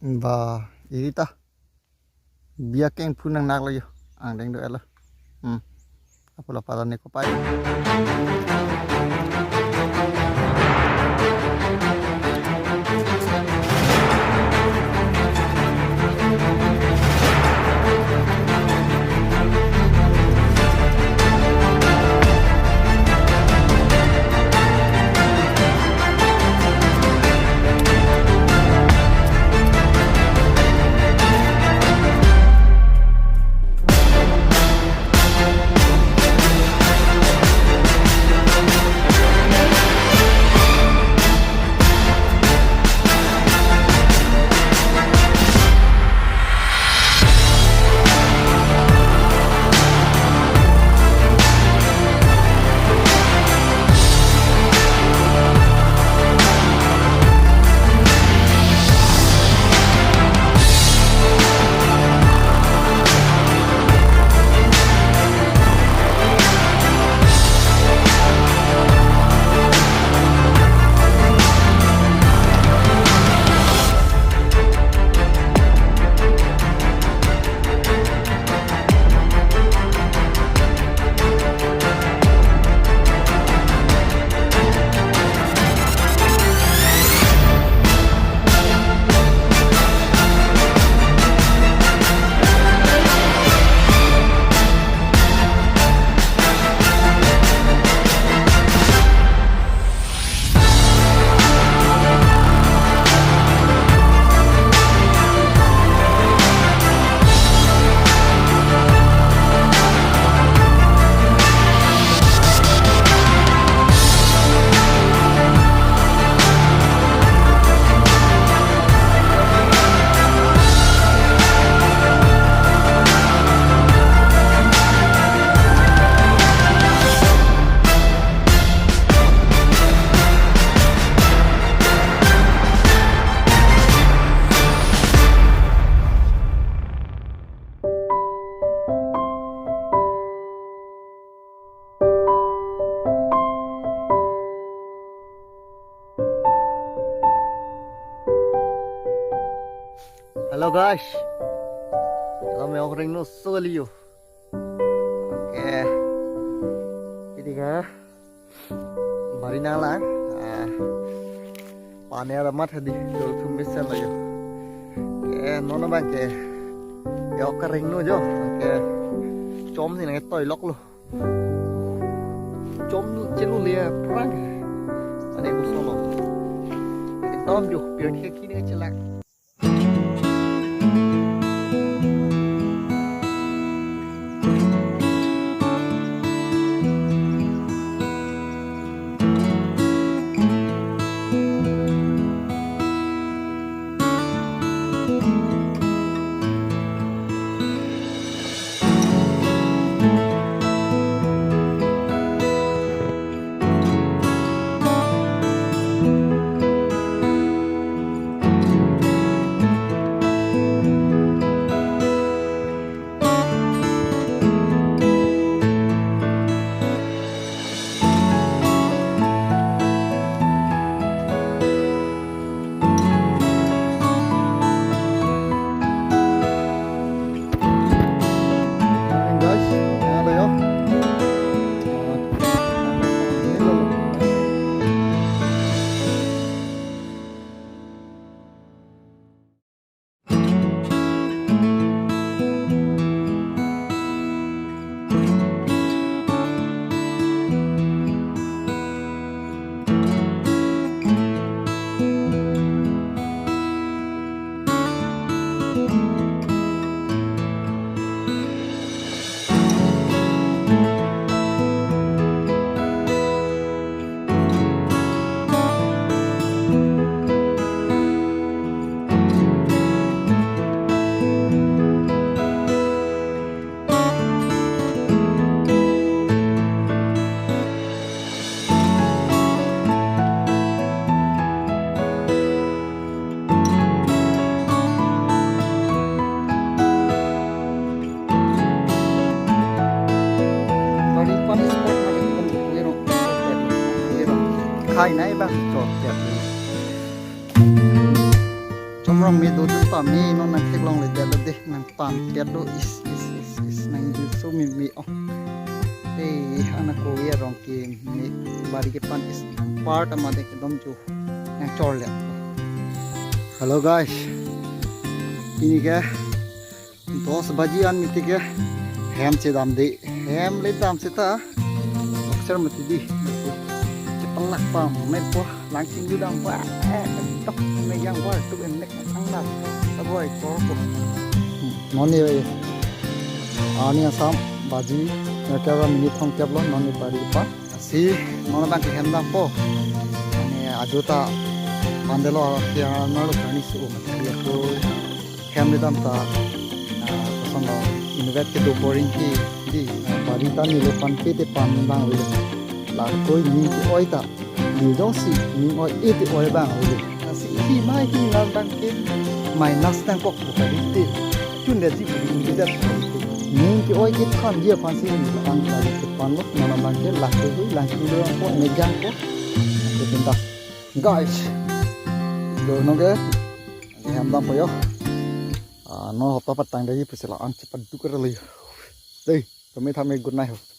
Và ý ta bia keng pun nang nak lagi ang deng do ela apa la pada ne ko pai Halo guys, kami orang no solio. Oke, ini kan marina lang, panen ramat hadi, jauh tumis lagi. Oke, nona bang ke, ya kering no jo. Oke, com sih nang toy lok lo, com celu lia perang, ane gue solo. Tom jo, biar kayak gini aja lah. khai nãy bác trọt đẹp cho rong mi do dun pa mi non nang thek long le de nang pam pet do is nang ju so mi oh anak Korea rong ki mi bari ke pan is part amade ke dom ju nang chor le. Hello guys, ini ke 10 bajian miti ke ham cedam de ham le dam seta aksar mati di cepelak pam met po langsing judang pa tok me yang war tu em nek ang nak aboy ko noni ani asam baji kaya mini thong keblo noni bari pa si nona bang ham dam po ani ajuta pandelo ya nalu kani su ya ko ham le dam ta sama invest ke do boring ki di bari ta ni le pan pe te pan bang we la koi ni oi ta ni do si ni oi e te oi bang we si hi mai hi la bang ke mai nas tang kok ko ri te chun de ji ni da ni ki oi ki khan ye pan si ni bang ta ke pan lo na bang ke la ko la ki do ko ne jang ko ke pinta guys do no ke ham dam po yo nó hộp tao bắt tay đấy phải là ăn chip ăn đúc cái này đây tôi mới tham gia good night